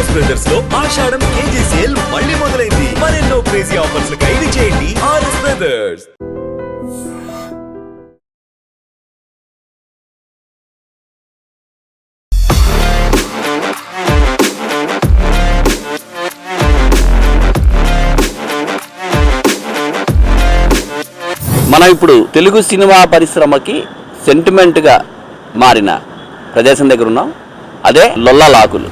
RS brothers లో ఆషాఢం KG sale మళ్ళీ మొదలైంది. మరెన్నో క్రేజీ ఆఫర్స్ ఖైదు చేయండి ఆర్ఎస్ బ్రదర్స్. మనం ఇప్పుడు తెలుగు సినిమా పరిశ్రమకి సెంటిమెంట్గా మారిన ప్రదేశం దగ్గర ఉన్నాం. అదే లొల్లలాకులు.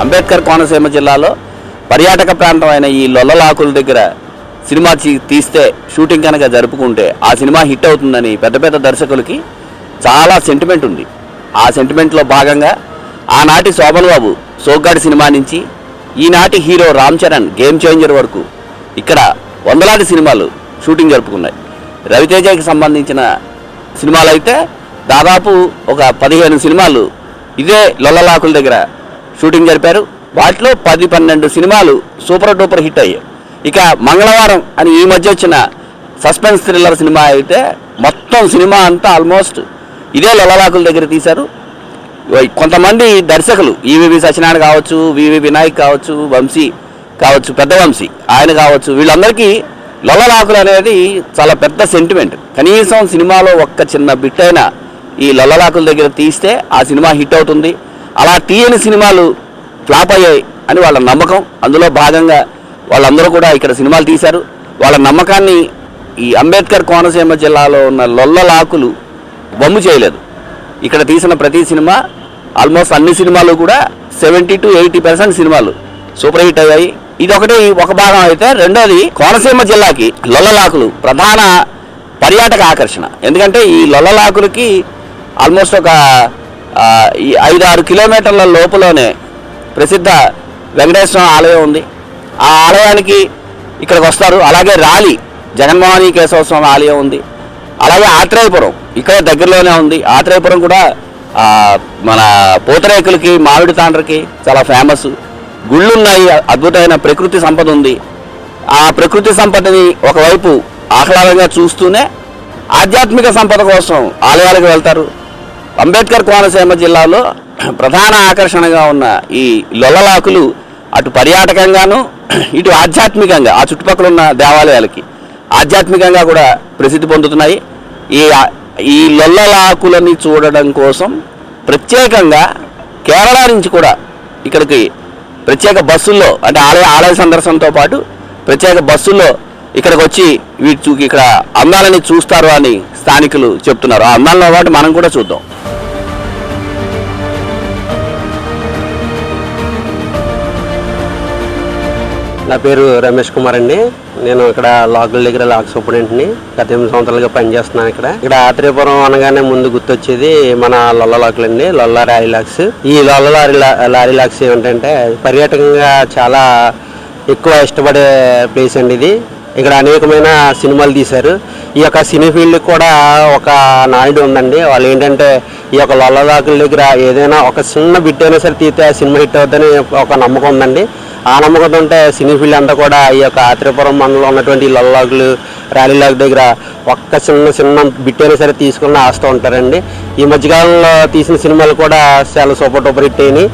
అంబేద్కర్ కోనసీమ జిల్లాలో పర్యాటక ప్రాంతం అయిన ఈ లొల్లలాకుల దగ్గర సినిమా తీస్తే షూటింగ్ కనుక జరుపుకుంటే ఆ సినిమా హిట్ అవుతుందని పెద్ద పెద్ద దర్శకులకి చాలా సెంటిమెంట్ ఉంది. ఆ సెంటిమెంట్లో భాగంగా ఆనాటి శోభన్ బాబు సోగ్గాడి సినిమా నుంచి ఈనాటి hero Ram Charan game changer వరకు ఇక్కడ వందలాది సినిమాలు షూటింగ్ జరుపుకున్నాయి. రవితేజకి సంబంధించిన సినిమాలు అయితే దాదాపు ఒక 15 సినిమాలు ఇదే లొల్లలాకుల దగ్గర షూటింగ్ జరిపారు. వాటిలో 10-12 సినిమాలు సూపర్ డూపర్ హిట్ అయ్యాయి. ఇక మంగళవారం అని ఈ మధ్య వచ్చిన సస్పెన్స్ థ్రిల్లర్ సినిమా అయితే మొత్తం సినిమా అంతా ఆల్మోస్ట్ ఇదే లొల్లలాకుల దగ్గర తీశారు. కొంతమంది దర్శకులు ఈవీవి సత్యనారాయణ కావచ్చు, వివి వినాయక్ కావచ్చు, వంశీ కావచ్చు, పెద్ద వంశీ ఆయన కావచ్చు, వీళ్ళందరికీ లొల్లలాకులు అనేది చాలా పెద్ద సెంటిమెంట్. కనీసం సినిమాలో ఒక్క చిన్న బిట్ అయినా ఈ లొల్లలాకుల దగ్గర తీస్తే ఆ సినిమా హిట్ అవుతుంది. అలా తీయని సినిమాలు ఫ్లాప్ అయ్యాయి అని వాళ్ళ నమ్మకం. అందులో భాగంగా వాళ్ళందరూ కూడా ఇక్కడ సినిమాలు తీశారు. వాళ్ళ నమ్మకాన్ని ఈ అంబేద్కర్ కోనసీమ జిల్లాలో ఉన్న లొల్లలాకులు బొమ్ము చేయలేదు. ఇక్కడ తీసిన ప్రతి సినిమా ఆల్మోస్ట్ అన్ని సినిమాలు కూడా 70-80% సినిమాలు సూపర్ హిట్ అయ్యాయి. ఇది ఒక భాగం అయితే, రెండోది కోనసీమ జిల్లాకి లొల్లలాకులు ప్రధాన పర్యాటక ఆకర్షణ. ఎందుకంటే ఈ లొల్లలాకులకి ఆల్మోస్ట్ ఒక 5-6 కిలోమీటర్ల లోపులోనే ప్రసిద్ధ వెంకటేశ్వర ఆలయం ఉంది. ఆ ఆలయానికి ఇక్కడికి వస్తారు. అలాగే రాలి జగన్మోహని కేశవ స్వామి ఆలయం ఉంది. అలాగే ఆత్రేయపురం ఇక్కడ దగ్గరలోనే ఉంది. ఆత్రేయపురం కూడా మన పూతరేకులకి, మామిడి తాండ్రకి చాలా ఫేమస్. గుళ్ళు ఉన్నాయి, అద్భుతమైన ప్రకృతి సంపద ఉంది. ఆ ప్రకృతి సంపదని ఒకవైపు ఆహ్లాదంగా చూస్తూనే ఆధ్యాత్మిక సంపద కోసం ఆలయాలకు వెళ్తారు. అంబేద్కర్ కోనసీమ జిల్లాలో ప్రధాన ఆకర్షణగా ఉన్న ఈ లొల్లలాకులు అటు పర్యాటకంగాను ఇటు ఆధ్యాత్మికంగా ఆ చుట్టుపక్కల ఉన్న దేవాలయాలకి ఆధ్యాత్మికంగా కూడా ప్రసిద్ధి పొందుతున్నాయి. ఈ లొల్లలాకులని చూడడం కోసం ప్రత్యేకంగా కేరళ నుంచి కూడా ఇక్కడికి ప్రత్యేక బస్సుల్లో, అంటే ఆలయ సందర్శనతో పాటు ప్రత్యేక బస్సుల్లో ఇక్కడికి వచ్చి ఇక్కడ అందాలని చూస్తారు అని స్థానికులు చెప్తున్నారు. ఆ అందాలతో పాటు మనం కూడా చూద్దాం. నా పేరు రమేష్ కుమార్ అండి. నేను ఇక్కడ లాకుల దగ్గర లాక్ సూపరింటెండెంట్ని. గత 8 సంవత్సరాలుగా పనిచేస్తున్నాను ఇక్కడ. ఆత్రేయపురం అనగానే ముందు గుర్తొచ్చేది మన లొల్లలాకులు అండి, లొల్ల లారీ లాక్స్. ఈ లొల్ల లారీ లాక్స్ ఏమిటంటే పర్యాటకంగా చాలా ఎక్కువ ఇష్టపడే ప్లేస్ అండి ఇది. ఇక్కడ అనేకమైన సినిమాలు తీశారు. ఈ యొక్క సినీ ఫీల్డ్ కూడా ఒక నాయుడు ఉందండి. వాళ్ళు ఏంటంటే ఈ యొక్క లొల్లలాకుల దగ్గర ఏదైనా ఒక చిన్న బిట్ అయినా సరే తీస్తే ఆ సినిమా హిట్ అవుతుందని ఒక నమ్మకం ఉందండి. ఆ నమ్మకంతో ఉంటే సినీ ఫీల్డ్ అంతా కూడా ఈ యొక్క ఆత్రేయపురం మండలంలో ఉన్నటువంటి లొల్లలాకులు, ర్యాలీలాక్ దగ్గర ఒక్క చిన్న బిట్ అయినా సరే తీసుకుని ఆస్తూ ఉంటారండి. ఈ మధ్యకాలంలో తీసిన సినిమాలు కూడా చాలా సూపర్ డూపర్ హిట్ అయినాయి.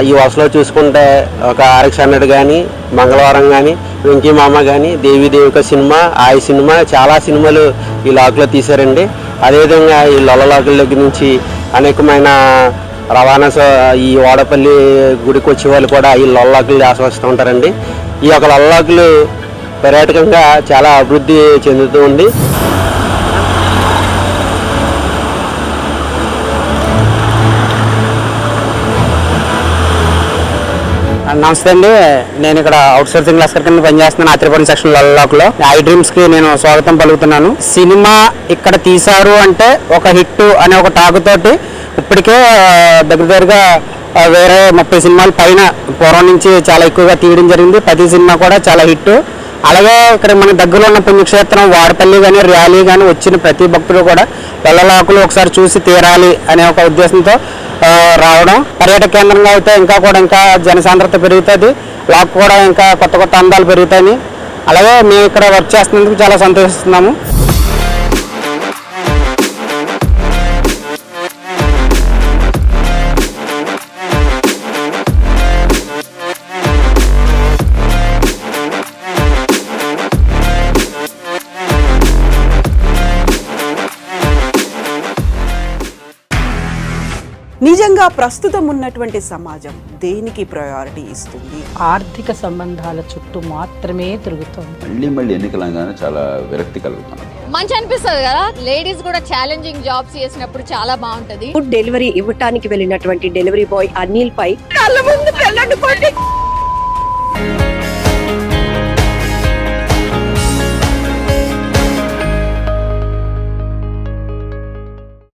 ఈ వరుసలో చూసుకుంటే ఒక RX 100 కానీ, మంగళవారం కానీ, వెంకీ మామ కానీ, దేవి దేవిక సినిమా, ఆయి సినిమా, చాలా సినిమాలు ఈ లాకులో తీశారండి. అదేవిధంగా ఈ లొల్లలాకుల దగ్గర నుంచి అనేకమైన రవాణా ఈ వాడపల్లి గుడికి వచ్చే వాళ్ళు కూడా ఈ లొల్లలాకులు ఆస్వాదిస్తూ ఉంటారండి. ఈ యొక్క లొల్లలాకులు పర్యాటకంగా చాలా అభివృద్ధి చెందుతూ ఉంది. నమస్తే అండి. నేను ఇక్కడ అవుట్ సోర్సింగ్ క్లాస్ కింద పనిచేస్తున్నాను ఆత్రేయపురం సెక్షన్ లొల్లలాకులో. ఐ డ్రీమ్స్ కి నేను స్వాగతం పలుకుతున్నాను. సినిమా ఇక్కడ తీశారు అంటే ఒక హిట్ అనే ఒక టాక్ తోటి ఇప్పటికే దగ్గరగా వేరే 30 సినిమాల పైన పూర్వం నుంచి చాలా ఎక్కువగా తీయడం జరిగింది. ప్రతి సినిమా కూడా చాలా హిట్. అలాగే ఇక్కడ మన దగ్గరలో ఉన్న పుణ్యక్షేత్రం వాడపల్లి కానీ, ర్యాలీ కానీ వచ్చిన ప్రతి భక్తులు కూడా లొల్లలాకులు ఒకసారి చూసి తీరాలి అనే ఒక ఉద్దేశంతో రావడం. పర్యాటక కేంద్రంగా అయితే ఇంకా జనసాంద్రత పెరుగుతుంది. లాక్ కూడా ఇంకా కొత్త అందాలు పెరుగుతాయి. అలాగే మేము ఇక్కడ వర్క్ చేస్తున్నందుకు చాలా సంతోషిస్తున్నాము. నిజంగా ప్రస్తుతం ఉన్నటువంటి సమాజం దేనికి ప్రయారిటీ ఇస్తుంది? ఆర్థిక సంబంధాల చుట్టూ మాత్రమే తిరుగుతోంది. మళ్ళీ ఎన్నికలంగానే చాలా విరక్తి కలుగుతున్నాం. మంచి అనిపిస్తుంది కదా, లేడీస్ కూడా ఛాలెంజింగ్ జాబ్స్ చేసినప్పుడు చాలా బాగుంటది. ఫుడ్ డెలివరీ ఇవ్వటానికి వెళ్ళినటువంటి డెలివరీ బాయ్ అనిల్ పై కళ్ళ ముందు